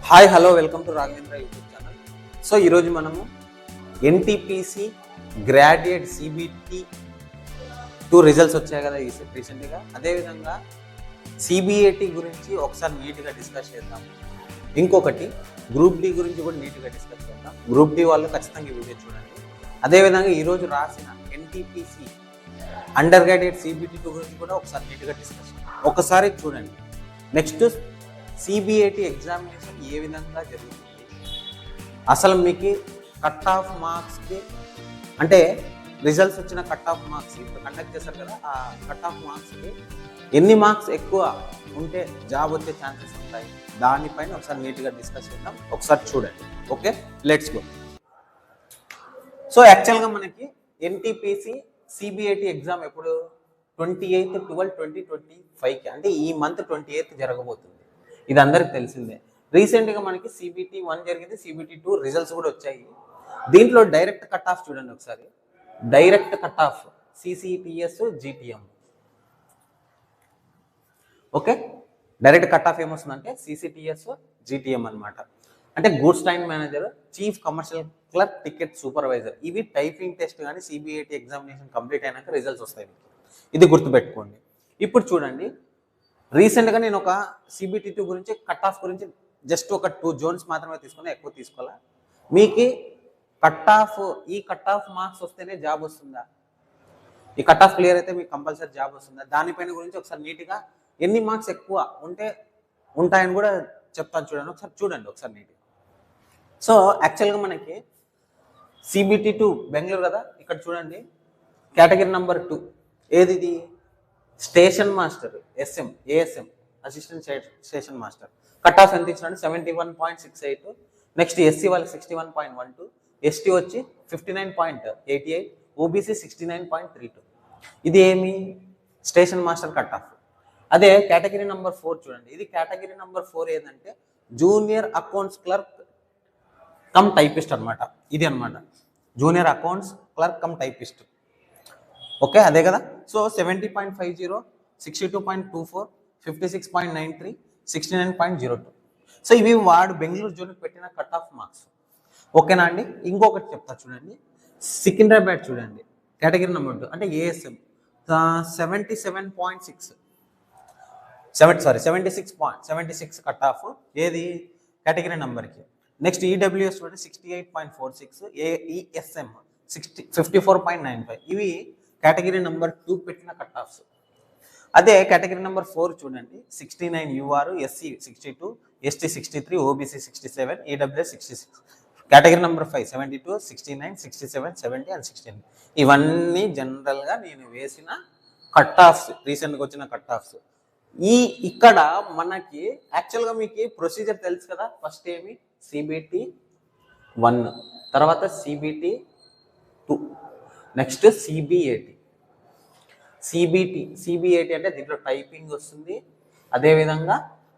Hi hello welcome to Raghavendra YouTube channel. So ఈరోజు మనము NTPC graduate CBT 2 results వచ్చాయి కదా రీసెంట్గా. అదేవిధంగా సిబిఐటి గురించి ఒకసారి నీట్గా డిస్కస్ చేద్దాం. ఇంకొకటి గ్రూప్ డి గురించి కూడా నీట్గా డిస్కస్ చేద్దాం. గ్రూప్ డి వాళ్ళు ఖచ్చితంగా ఈ వీడియో చూడండి. అదేవిధంగా ఈరోజు రాసిన ఎన్టీపీసీ అండర్ గ్రాడ్యుయేట్ సిబిటి 2 గురించి కూడా ఒకసారి నీట్గా డిస్కస్ చేద్దాం. ఒకసారి చూడండి. నెక్స్ట్ సిబిఐటి ఎగ్జామినేషన్ ఏ విధంగా జరుగుతుంది, అసలు మీకు కట్ ఆఫ్ మార్క్స్కి అంటే రిజల్ట్స్ వచ్చిన కట్ ఆఫ్ మార్క్స్ ఇప్పుడు కండక్ట్ చేశారు కదా, ఆ కట్ ఆఫ్ మార్క్స్కి ఎన్ని మార్క్స్ ఎక్కువ ఉంటే జాబ్ వచ్చే ఛాన్సెస్ ఉంటాయి, దానిపైన ఒకసారి నీట్గా డిస్కస్ చేద్దాం. ఒకసారి చూడండి. Okay, let's go. సో యాక్చువల్గా మనకి ఎన్టీపీసీ సిబిఐటి ఎగ్జామ్ ఎప్పుడు 28/12/2025కి అంటే ఈ మంత్ 28th జరగబోతుంది. ఇది అందరికి తెలిసిందే. రీసెంట్గా మనకి సిబిటి 1 జరిగింది, సిబిటి 2 రిజల్ట్స్ కూడా వచ్చాయి. దీంట్లో డైరెక్ట్ కట్ ఆఫ్ చూడండి ఒకసారి. Direct cut off CCTS GTM. Okay, direct cut off ఏమొస్తుందంటే సిసిటిఎస్ జిటిఎం అనమాట. అంటే goods train manager, chief commercial clerk, ticket supervisor. ఇవి టైపింగ్ టెస్ట్ కానీ సిబిఐటి ఎగ్జామినేషన్ కంప్లీట్ అయినాక రిజల్ట్స్ వస్తాయి. ఇది గుర్తుపెట్టుకోండి. ఇప్పుడు చూడండి, రీసెంట్గా నేను ఒక సిబిటి 2 గురించి కట్ ఆఫ్ గురించి జస్ట్ ఒక 2 జోన్స్ మాత్రమే తీసుకున్నా, ఎక్కువ తీసుకోవాలా. మీకు ఈ కట్ ఆఫ్ మార్క్స్ వస్తేనే జాబ్ వస్తుందా, ఈ కట్ ఆఫ్ క్లియర్ అయితే మీకు కంపల్సరీ జాబ్ వస్తుందా, దానిపైన గురించి ఒకసారి నీట్గా ఎన్ని మార్క్స్ ఎక్కువ ఉంటాయని కూడా చెప్తాను. చూడండి ఒకసారి నీట్గా. సో యాక్చువల్గా మనకి సిబిటి 2 బెంగళూరు కదా, ఇక్కడ చూడండి కేటగిరీ నెంబర్ 2 ఏది, ఇది station master ASM assistant station master. Cut off ఎంత ఇచ్చినాడు, 71.68. నెక్స్ట్ ఎస్సీ వాళ్ళకి 61.12, ఎస్టీ వచ్చి 59.88, ఓబీసీ 69.32. ఇది ఏమి స్టేషన్ మాస్టర్ కట్ ఆఫ్. అదే కేటగిరీ నెంబర్ 4 చూడండి. ఇది కేటగిరీ నెంబర్ 4 ఏంటంటే junior accounts clerk cum typist అనమాట. ఇది అనమాట junior accounts clerk cum typist. Okay, అదే కదా. సో 70.50, 62.24, 56.93, 69.02. సో ఇవి వాడు బెంగళూరు జోన్కి పెట్టిన కట్ ఆఫ్ మార్క్స్. ఓకేనా అండి. ఇంకొకటి చెప్తా చూడండి. సికింద్రాబాద్ చూడండి కేటగిరీ నెంబర్ 2 అంటే ఏఎస్ఎం 76 కట్ ఆఫ్ ఏది కేటగిరీ నెంబర్కి. నెక్స్ట్ ఈడబ్ల్యూఎస్ చూడండి 68.46, ఏఈఎస్ఎం 54.95. ఇవి కేటగిరీ నెంబర్ 2 పెట్టిన కట్ ఆఫ్స్. అదే కేటగిరీ నెంబర్ 4 చూడండి 69 UR, SC 62, ST 63, OBC 67, EWS 66. Category number 5 72, 69, 67, 70 and 69. ఇవన్నీ జనరల్గా నేను వేసిన కట్ ఆఫ్స్, రీసెంట్గా వచ్చిన కట్ ఆఫ్స్. ఇక్కడ మనకి యాక్చువల్గా మీకు ప్రొసీజర్ తెలుసు కదా. ఫస్ట్ ఏమి సిబిటి 1, తర్వాత సిబిటి 2, నెక్స్ట్ సిబిఐటి అంటే దీంట్లో టైపింగ్ వస్తుంది. అదేవిధంగా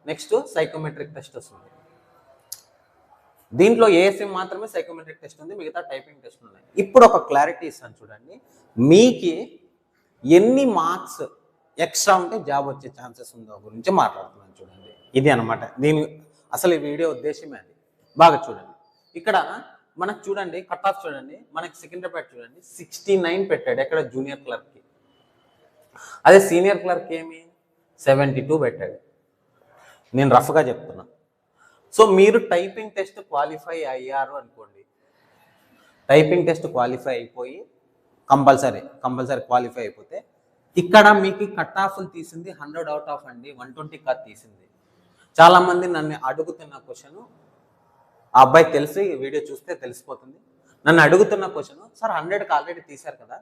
నెక్స్ట్ సైకోమెట్రిక్ టెస్ట్ వస్తుంది. దీంట్లో ఏఎస్ఎం మాత్రమే సైకోమెట్రిక్ టెస్ట్ ఉంది, మిగతా టైపింగ్ టెస్ట్ ఉన్నాయి. ఇప్పుడు ఒక క్లారిటీ ఇస్తాను చూడండి. మీకు ఎన్ని మార్క్స్ ఎక్స్ట్రా ఉంటే జాబ్ వచ్చే ఛాన్సెస్ ఉందో గురించి మాట్లాడుతున్నాను చూడండి. ఇది అనమాట దీని అసలు ఈ వీడియో ఉద్దేశమే అది. బాగా చూడండి. ఇక్కడ మనకు చూడండి కట్ ఆఫ్ చూడండి. మనకి సికింద్రాబాద్ చూడండి 69 పెట్టాడు ఎక్కడ జూనియర్ క్లర్క్కి. అదే సీనియర్ క్లర్క్ ఏమి 72 పెట్టాడు. నేను రఫ్గా చెప్తున్నా. సో మీరు టైపింగ్ టెస్ట్ క్వాలిఫై అయ్యారు అనుకోండి, టైపింగ్ టెస్ట్ క్వాలిఫై అయిపోయి కంపల్సరీ క్వాలిఫై అయిపోతే ఇక్కడ మీకు కట్ ఆఫ్లు తీసింది 100 అవుట్ ఆఫ్ అండి, 120 కాదు తీసింది. చాలామంది నన్ను అడుగుతున్న క్వశ్చన్, ఆ అబ్బాయి తెలిసి వీడియో చూస్తే తెలిసిపోతుంది. నన్ను అడుగుతున్న క్వశ్చన్, సార్ 100కి ఆల్రెడీ తీశారు కదా,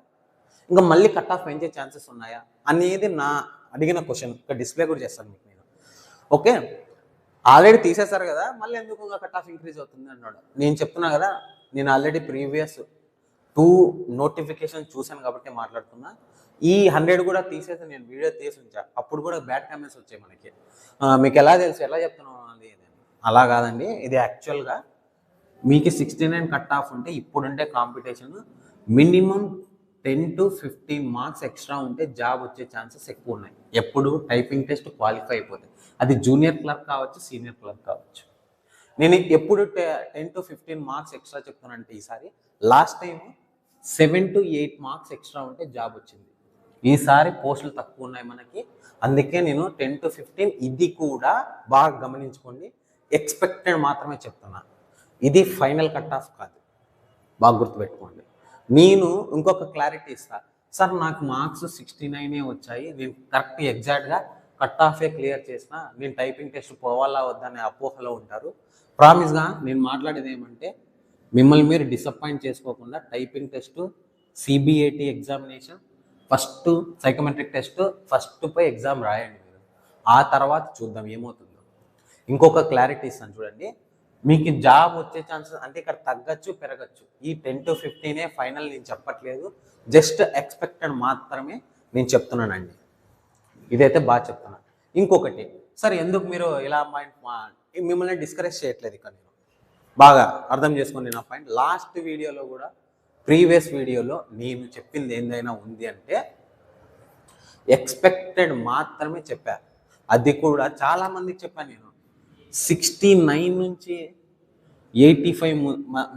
ఇంకా మళ్ళీ కట్ ఆఫ్ పెంచే ఛాన్సెస్ ఉన్నాయా అనేది నా అడిగిన క్వశ్చన్. ఇక్కడ డిస్ప్లే కూడా చేస్తాను మీకు నేను. ఓకే, ఆల్రెడీ తీసేశారు కదా, మళ్ళీ ఎందుకు కట్ ఆఫ్ ఇంక్రీజ్ అవుతుంది అన్నాడు. నేను చెప్తున్నా కదా, నేను ఆల్రెడీ ప్రీవియస్ 2 నోటిఫికేషన్ చూశాను కాబట్టి మాట్లాడుతున్నా. ఈ 100 కూడా తీసేసి నేను వీడియో తీసి ఉంచా. అప్పుడు కూడా బ్యాడ్ కామెంట్స్ వచ్చాయి మనకి. మీకు ఎలా తెలుసు, ఎలా చెప్తున్నాను అది అలా కాదండి. ఇది యాక్చువల్గా మీకు 69 కట్ ఆఫ్ ఉంటే ఇప్పుడుండే competition minimum 10 to 15 marks extra ఉంటే జాబ్ వచ్చే ఛాన్సెస్ ఎక్కువ ఉన్నాయి. ఎప్పుడు టైపింగ్ టెస్ట్ క్వాలిఫై అయిపోతుంది. అది జూనియర్ క్లర్క్ కావచ్చు, సీనియర్ క్లర్క్ కావచ్చు. నేను ఎప్పుడు 10 to 15 మార్క్స్ ఎక్స్ట్రా చెప్తానంటే ఈసారి last time 7 to 8 marks extra ఉంటే జాబ్ వచ్చింది. ఈసారి పోస్టులు తక్కువ ఉన్నాయి మనకి. అందుకే నేను 10 to 15 ఇది కూడా బాగా గమనించుకోండి. ఎక్స్పెక్టెడ్ మాత్రమే చెప్తున్నా. ఇది ఫైనల్ కట్ ఆఫ్ కాదు, బాగా గుర్తుపెట్టుకోండి. నేను ఇంకొక క్లారిటీ ఇస్తా. సార్ నాకు మార్క్స్ 69 వచ్చాయి, నేను కరెక్ట్ ఎగ్జాక్ట్గా కట్ ఆఫే క్లియర్ చేసిన, నేను టైపింగ్ టెస్ట్ పోవాలా వద్దనే అపోహలో ఉంటారు. ప్రామిస్గా నేను మాట్లాడేది ఏమంటే మిమ్మల్ని మీరు డిసప్పాయింట్ చేసుకోకుండా typing test, CBIT examination first, psychometric test first పోయి ఎగ్జామ్ రాయండి మీరు. ఆ తర్వాత చూద్దాం ఏమవుతుందో. ఇంకొక క్లారిటీ ఇస్తాను చూడండి. మీకు జాబ్ వచ్చే ఛాన్సెస్ అంటే ఇక్కడ తగ్గచ్చు, పెరగచ్చు. ఈ 10 to 15 ఫైనల్ నేను చెప్పట్లేదు, జస్ట్ ఎక్స్పెక్టెడ్ మాత్రమే నేను చెప్తున్నానండి. ఇదైతే బాగా చెప్తున్నాను. ఇంకొకటి, సార్ ఎందుకు మీరు ఇలా మిమ్మల్ని డిస్కరేజ్ చేయట్లేదు ఇక్కడ, నేను బాగా అర్థం చేసుకోండి నా పాయింట్. లాస్ట్ వీడియోలో కూడా, ప్రీవియస్ వీడియోలో నేను చెప్పింది ఏందైనా ఉంది అంటే ఎక్స్పెక్టెడ్ మాత్రమే చెప్పాను. అది కూడా చాలామందికి చెప్పాను నేను. 69 నుంచి 85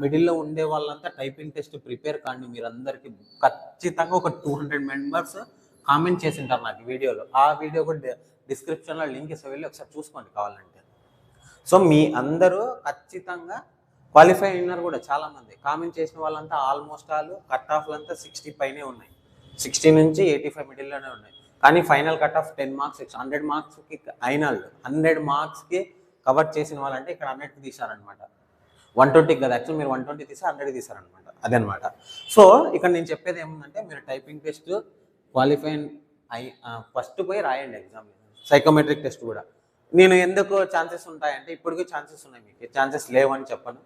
మిడిల్లో ఉండే వాళ్ళంతా టైపింగ్ టెస్ట్ ప్రిపేర్ కాండి. మీరందరికీ ఖచ్చితంగా ఒక 200 మెంబర్స్ కామెంట్ చేసి ఉంటారు నాకు వీడియోలో. ఆ వీడియో కూడా డిస్క్రిప్షన్లో లింక్ ఇస్తే వెళ్ళి ఒకసారి చూసుకోండి కావాలంటే. సో మీ అందరూ ఖచ్చితంగా క్వాలిఫై అయినారు కూడా. చాలామంది కామెంట్ చేసిన వాళ్ళంతా ఆల్మోస్ట్ కట్ ఆఫ్లు అంతా 60 పైనే ఉన్నాయి. 60 నుంచి 85 మిడిల్లోనే ఉన్నాయి. కానీ ఫైనల్ కట్ ఆఫ్ 10 మార్క్స్ 100 మార్క్స్కి అయిన వాళ్ళు, 100 మార్క్స్కి కవర్ చేసిన వాళ్ళంటే ఇక్కడ 100కి తీశారనమాట. 120 కదా, యాక్చువల్ మీరు 120 తీసి 100 తీశారనమాట. అదనమాట. సో ఇక్కడ నేను చెప్పేది ఏముందంటే మీరు టైపింగ్ టెస్ట్ క్వాలిఫై ఫస్ట్ పోయి రాయండి ఎగ్జామ్. సైకోమెట్రిక్ టెస్ట్ కూడా నేను ఎందుకు ఛాన్సెస్ ఉంటాయంటే ఇప్పటికీ ఛాన్సెస్ ఉన్నాయి, మీకు ఛాన్సెస్ లేవని చెప్పను.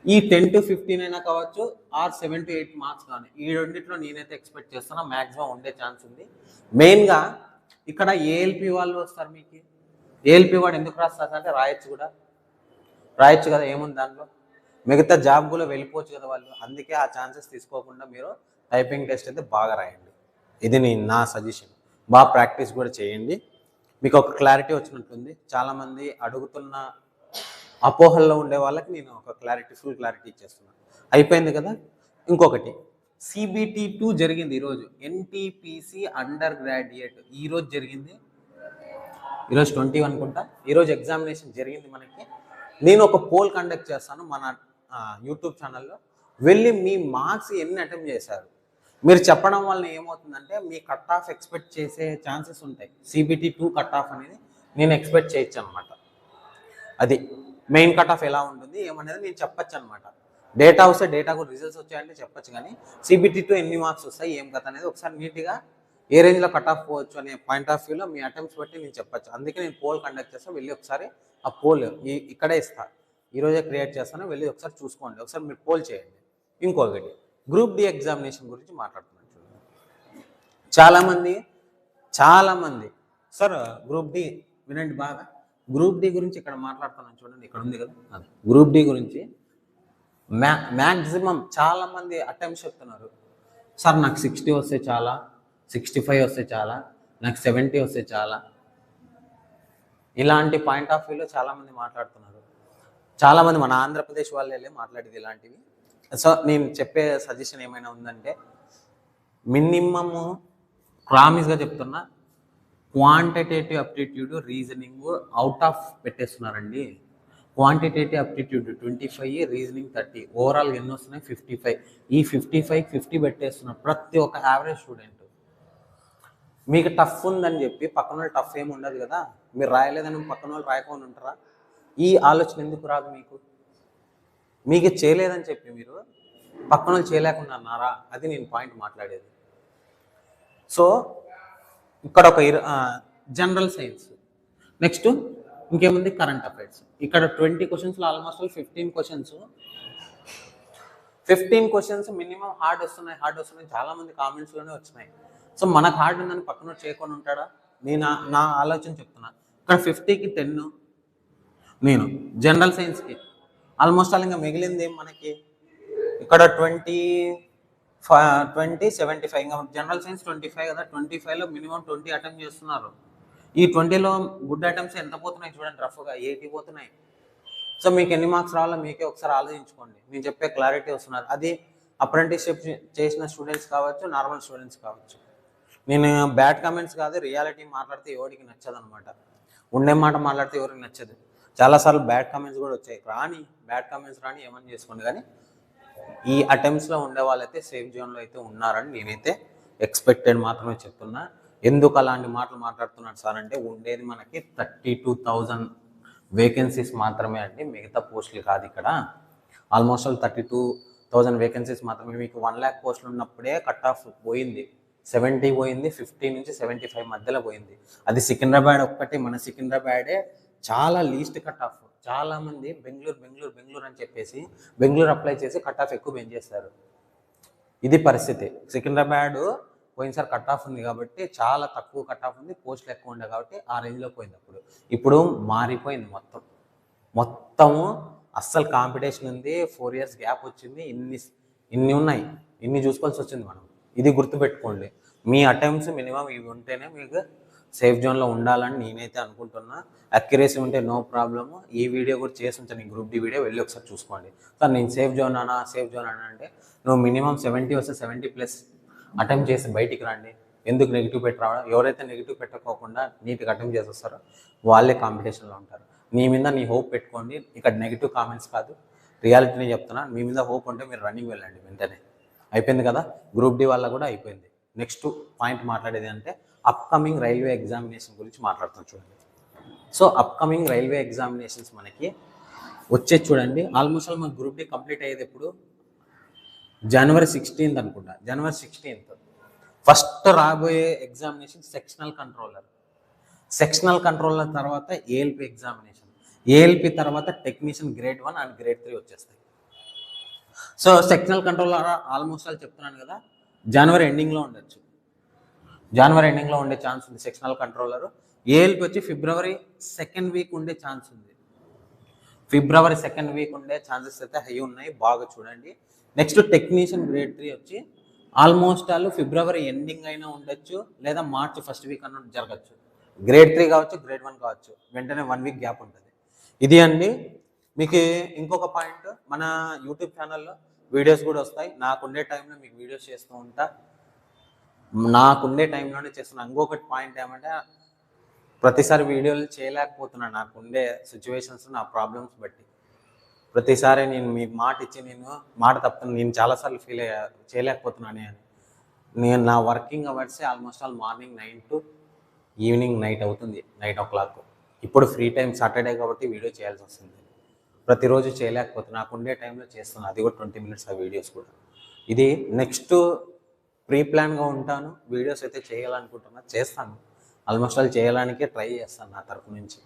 ఈ 10 to 15 అయినా కావచ్చు, ఆర్ 7 to 8 మార్క్స్ కానీ, ఈ రెండిట్లో నేనైతే ఎక్స్పెక్ట్ చేస్తున్నా మ్యాక్సిమం ఉండే ఛాన్స్ ఉంది. మెయిన్గా ఇక్కడ ఏఎల్పి వాళ్ళు వస్తారు. మీకు ఏఎల్పి వాడు ఎందుకు రాస్తారు అంటే రాయొచ్చు కదా, ఏముంది దాంట్లో, మిగతా జాబ్ కూడా వెళ్ళిపోవచ్చు కదా వాళ్ళు. అందుకే ఆ ఛాన్సెస్ తీసుకోకుండా మీరు టైపింగ్ టెస్ట్ అయితే బాగా రాయండి. ఇది నా సజెషన్. బాగా ప్రాక్టీస్ కూడా చేయండి. మీకు ఒక క్లారిటీ వచ్చినట్టుంది. చాలామంది అడుగుతున్న అపోహల్లో ఉండే వాళ్ళకి నేను ఒక ఫుల్ క్లారిటీ ఇచ్చేస్తున్నాను. అయిపోయింది కదా. ఇంకొకటి, CBT 2 జరిగింది ఈరోజు. NTPC అండర్ గ్రాడ్యుయేట్ ఈరోజు జరిగింది. ఈరోజు 20 అనుకుంటా. ఈరోజు ఎగ్జామినేషన్ జరిగింది మనకి. నేను ఒక పోల్ కండక్ట్ చేస్తాను మన యూట్యూబ్ ఛానల్లో. వెళ్ళి మీ మార్క్స్ ఎన్ని అటెంప్ట్ చేశారు మీరు చెప్పడం వల్ల ఏమవుతుందంటే మీ కట్ ఆఫ్ ఎక్స్పెక్ట్ చేసే ఛాన్సెస్ ఉంటాయి. CBT 2 కట్ ఆఫ్ అనేది నేను ఎక్స్పెక్ట్ చేయొచ్చు అనమాట. అది మెయిన్ కట్ ఆఫ్ ఎలా ఉంటుంది ఏమనేది నేను చెప్పచ్చు అనమాట. డేటా వస్తే డేటా కూడా రిజల్ట్స్ వచ్చాయంటే చెప్పచ్చు. కానీ CBT 2 ఎన్ని మార్క్స్ వస్తాయి ఏం కథ అనేది ఒకసారి నీట్గా ఏ రేంజ్లో కట్ ఆఫ్ పోవచ్చు అనే పాయింట్ ఆఫ్ వ్యూలో మీ అటెంప్ట్స్ బట్టి నేను చెప్పచ్చు. అందుకే నేను పోల్ కండక్ట్ చేస్తాను. వెళ్ళి ఒకసారి ఆ పోల్ ఇక్కడే ఇస్తాను, ఈరోజే క్రియేట్ చేస్తాను. వెళ్ళి ఒకసారి చూసుకోండి, ఒకసారి మీరు పోల్ చేయండి. ఇంకొకటి, గ్రూప్ డి ఎగ్జామినేషన్ గురించి మాట్లాడుతున్నాను. చాలామంది సార్ గ్రూప్ డి వినండి బాగా. గ్రూప్ డి గురించి ఇక్కడ మాట్లాడుతున్నాను చూడండి, ఇక్కడ ఉంది కదా, అది గ్రూప్ డి గురించి మ్యాక్సిమం చాలామంది అటెంప్ట్స్ చెప్తున్నారు. సార్ నాకు 60 వస్తే చాలా, 65 వస్తే చాలా, నాకు 70 వస్తే చాలా. ఇలాంటి పాయింట్ ఆఫ్ వ్యూలో చాలామంది మాట్లాడుతున్నారు. చాలామంది మన ఆంధ్రప్రదేశ్ వాళ్ళే మాట్లాడేది ఇలాంటివి. సో నేను చెప్పే సజెషన్ ఏమైనా ఉందంటే మినిమము ప్రామిస్గా చెప్తున్నా, quantitative aptitude reasoning out of పెట్టేస్తున్నారండి. క్వాంటిటేటివ్ అప్టిట్యూడ్ 25, రీజనింగ్ 30, ఓవరాల్ ఎన్ని వస్తున్నాయి 55. ఈ 55కి 50 పెట్టేస్తున్నారు ప్రతి ఒక్క యావరేజ్ స్టూడెంట్. మీకు టఫ్ ఉందని చెప్పి పక్కన వాళ్ళు టఫ్ ఏమి ఉండదు కదా, మీరు రాయలేదని పక్కన వాళ్ళు రాయకుండా ఉంటారా? ఈ ఆలోచన ఎందుకు రాదు మీకు చేయలేదని చెప్పి మీరు పక్కన వాళ్ళు చేయలేకుండా అన్నారా? అది నేను పాయింట్ మాట్లాడేది. సో ఇక్కడ ఒక జనరల్ సైన్స్, నెక్స్ట్ ఇంకేముంది కరెంట్ అఫైర్స్. ఇక్కడ 20 క్వశ్చన్స్లో ఆల్మోస్ట్ 15 క్వశ్చన్స్ మినిమం హార్డ్ వస్తున్నాయి. చాలామంది కామెంట్స్లోనే వచ్చినాయి. సో మనకు హార్డ్ ఉందని పక్కన చేయకుండా ఉంటాడా? నా ఆలోచన చెప్తున్నా. ఇక్కడ 50కి 10 నేను జనరల్ సైన్స్కి ఆల్మోస్ట్ ఇంకా మిగిలింది మనకి ఇక్కడ 20 20, 75 ఇంకా జనరల్ సైన్స్ 25 కదా, 25లో మినిమం 20 అటెంప్ట్ చేస్తున్నారు. ఈ 20లో గుడ్ అటెంప్ట్స్ ఎంత పోతున్నాయి చూడండి, రఫ్గా 80 పోతున్నాయి. సో మీకు ఎన్ని మార్క్స్ రావాలో మీకే ఒకసారి ఆలోచించుకోండి. నేను చెప్పే క్లారిటీ వస్తున్నారు. అది అప్రెంటిస్షిప్ చేసిన స్టూడెంట్స్ కావచ్చు, నార్మల్ స్టూడెంట్స్ కావచ్చు. నేను బ్యాడ్ కామెంట్స్ కాదు, రియాలిటీ మాట్లాడితే ఎవరికి నచ్చదు అనమాట. ఉండే మాట మాట్లాడితే ఎవరికి నచ్చదు. చాలాసార్లు బ్యాడ్ కామెంట్స్ కూడా వచ్చాయి. బ్యాడ్ కామెంట్స్ రాని ఏమని చేసుకోండి, కానీ ఈ అటెంప్ట్స్లో ఉండే వాళ్ళైతే సేఫ్ జోన్లో అయితే ఉన్నారని నేనైతే ఎక్స్పెక్టెడ్ మాత్రమే చెప్తున్నా. ఎందుకు అలాంటి మాటలు మాట్లాడుతున్నాడు సార్ అంటే, ఉండేది మనకి 32,000 వేకెన్సీస్ మాత్రమే అండి, మిగతా పోస్టులు కాదు. ఇక్కడ ఆల్మోస్ట్ 32,000 వేకెన్సీస్ మాత్రమే. మీకు 1 lakh పోస్టులు ఉన్నప్పుడే కట్ ఆఫ్ పోయింది, 70 పోయింది, 50 నుంచి 75 మధ్యలో పోయింది. అది సికింద్రాబాద్ ఒక్కటే, మన సికింద్రాబాదే చాలా లీస్ట్ కట్ ఆఫ్. చాలా మంది బెంగళూరు అని చెప్పేసి బెంగళూరు అప్లై చేసి కట్ ఆఫ్ ఎక్కువ పెంచేస్తారు. ఇది పరిస్థితి. సికింద్రాబాద్ పోయినసారి కట్ ఆఫ్ ఉంది కాబట్టి చాలా తక్కువ కట్ ఆఫ్ ఉంది, పోస్టులు ఎక్కువ ఉండే కాబట్టి ఆ రేంజ్లో పోయింది. ఇప్పుడు మారిపోయింది మొత్తము అస్సలు కాంపిటీషన్ ఉంది. 4 years గ్యాప్ వచ్చింది, ఇన్ని ఉన్నాయి, ఇన్ని చూసుకోవాల్సి వచ్చింది మనం. ఇది గుర్తుపెట్టుకోండి. మీ అటెంప్ట్స్ మినిమం ఇవి ఉంటేనే మీకు సేఫ్ జోన్లో ఉండాలని నేనైతే అనుకుంటున్నా. అక్యురసీ ఉంటే నో ప్రాబ్లము. ఈ వీడియో కూడా చేసి ఉంచాను, గ్రూప్ డి వీడియో వెళ్ళి ఒకసారి చూసుకోండి. సార్ నేను సేఫ్ జోన్ అనా అంటే, నువ్వు మినిమం 70 వస్తే 70+ అటెంప్ట్ చేసి బయటికి రండి. ఎందుకు నెగిటివ్ పెట్టి రావడం? ఎవరైతే నెగిటివ్ పెట్టుకోకుండా నీట్గా అటెంప్ట్ చేసి వస్తారో వాళ్ళే కాంపిటీషన్లో ఉంటారు. నీ మీద నీ హోప్ పెట్టుకోండి. ఇక్కడ నెగిటివ్ కామెంట్స్ కాదు, రియాలిటీని చెప్తున్నా. మీ మీద హోప్ ఉంటే మీరు రన్నింగ్ వెళ్ళండి. వెంటనే అయిపోయింది కదా, గ్రూప్ డి వల్ల కూడా అయిపోయింది. నెక్స్ట్ పాయింట్ మాట్లాడేది అంటే అప్కమింగ్ రైల్వే ఎగ్జామినేషన్ గురించి మాట్లాడుతాం చూడండి. సో అప్కమింగ్ రైల్వే ఎగ్జామినేషన్స్ మనకి వచ్చే చూడండి. ఆల్మోస్ట్ మన గ్రూప్ డి కంప్లీట్ అయ్యేది ఎప్పుడు? January 16th అనుకుంటా. January 16th ఫస్ట్ రాబోయే ఎగ్జామినేషన్ సెక్షనల్ కంట్రోలర్ తర్వాత ఏఎల్పి ఎగ్జామినేషన్. ఏఎల్పి తర్వాత టెక్నీషియన్ గ్రేడ్ 1 అండ్ గ్రేడ్ 3 వచ్చేస్తాయి. సో సెక్షనల్ కంట్రోలర్ ఆల్మోస్ట్ చెప్తున్నాను కదా, జనవరి ఎండింగ్లో ఉండొచ్చు. జనవరి ఎండింగ్లో ఉండే ఛాన్స్ ఉంది సెక్షనల్ కంట్రోలర్. ఏఎల్పి వచ్చి February 2nd వీక్ ఉండే ఛాన్స్ ఉంది. February 2nd వీక్ ఉండే ఛాన్సెస్ అయితే హై ఉన్నాయి, బాగా చూడండి. నెక్స్ట్ టెక్నీషియన్ గ్రేడ్ 3 వచ్చి ఆల్మోస్ట్ February ఎండింగ్ అయినా ఉండొచ్చు, లేదా March 1st వీక్ అన్న జరగచ్చు. గ్రేడ్ 3 కావచ్చు, గ్రేడ్ 1 కావచ్చు, వెంటనే 1 వీక్ గ్యాప్ ఉంటుంది. ఇది అండి. మీకు ఇంకొక పాయింట్, మన యూట్యూబ్ ఛానల్లో వీడియోస్ కూడా వస్తాయి. నాకుండే టైంలో మీకు వీడియోస్ చేస్తూ ఉంటా, నాకుండే టైంలోనే చేస్తున్నా. ఇంకొకటి పాయింట్ ఏమంటే, ప్రతిసారి వీడియోలు చేయలేకపోతున్నాను, నాకుండే సిచ్యువేషన్స్, నా ప్రాబ్లమ్స్ బట్టి. ప్రతిసారి నేను మీకు మాట ఇచ్చి నేను మాట తప్పుతాను. నేను చాలాసార్లు ఫీల్ అయ్యా చేయలేకపోతున్నాను అని. నేను నా వర్కింగ్ అవర్సే almost morning 9 to evening night అవుతుంది, 9 o'clock. ఇప్పుడు ఫ్రీ టైం సాటర్డే కాబట్టి వీడియో చేయాల్సి వస్తుంది. ప్రతిరోజు చేయలేకపోతే నాకుండే టైంలో చేస్తున్నాను, అది కూడా 20 minutes ఆ వీడియోస్ కూడా. ఇది నెక్స్ట్ ప్రీ ప్లాన్గా ఉంటాను. వీడియోస్ అయితే చేయాలనుకుంటున్నా, చేస్తాను. ఆల్మోస్ట్ చేయడానికే ట్రై చేస్తాను నా తరపు నుంచి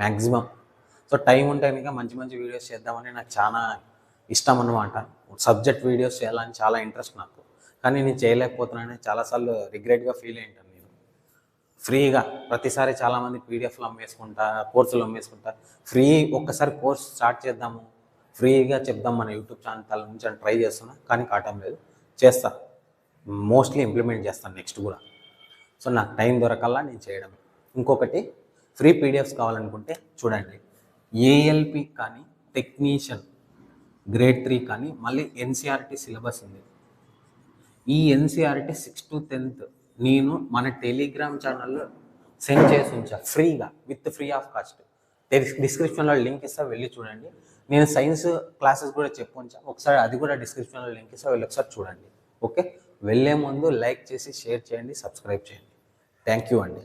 మ్యాక్సిమం. సో టైం ఉంటే కనుక మంచి వీడియోస్ చేద్దామని నాకు చాలా ఇష్టం అన్నమాట. సబ్జెక్ట్ వీడియోస్ చేయాలని చాలా ఇంట్రెస్ట్ నాకు, కానీ నేను చేయలేకపోతున్నానని చాలాసార్లు రిగ్రెట్గా ఫీల్ అయ్యింటాను. నేను ఫ్రీగా ప్రతిసారి చాలామంది పీడిఎఫ్లు అమ్మేసుకుంటా, కోర్సులు అమ్మేసుకుంటా. ఒక్కసారి కోర్స్ స్టార్ట్ చేద్దాము, ఫ్రీగా చెప్దాం మన యూట్యూబ్ ఛానల్ నుంచి అని ట్రై చేస్తున్నా, కానీ కావటం లేదు. చేస్తా, మోస్ట్లీ ఇంప్లిమెంట్ చేస్తాను నెక్స్ట్ కూడా. సో నాకు టైం దొరకల్లా నేను చేయడం. ఇంకొకటి, ఫ్రీ పీడిఎఫ్స్ కావాలనుకుంటే చూడండి, ఏఎల్పి కానీ టెక్నీషియన్ గ్రేడ్ 3 కానీ మళ్ళీ ఎన్సీఆర్టీ సిలబస్ ఉంది. ఈ ఎన్సీఆర్టీ 6th to 10th నేను మన టెలిగ్రామ్ ఛానల్లో సెండ్ చేసి ఉంచా ఫ్రీగా, విత్ ఫ్రీ ఆఫ్ కాస్ట్. డిస్క్రిప్షన్లో లింక్ ఇస్తా, వెళ్ళి చూడండి. నేను సైన్స్ క్లాసెస్ కూడా చెప్పు ఉంచా, ఒకసారి అది కూడా డిస్క్రిప్షన్లో లింక్ ఇస్తా, వెళ్ళి ఒకసారి చూడండి. ఓకే, వెళ్ళే ముందు లైక్ చేసి షేర్ చేయండి, సబ్స్క్రైబ్ చేయండి. థ్యాంక్ యూ అండి.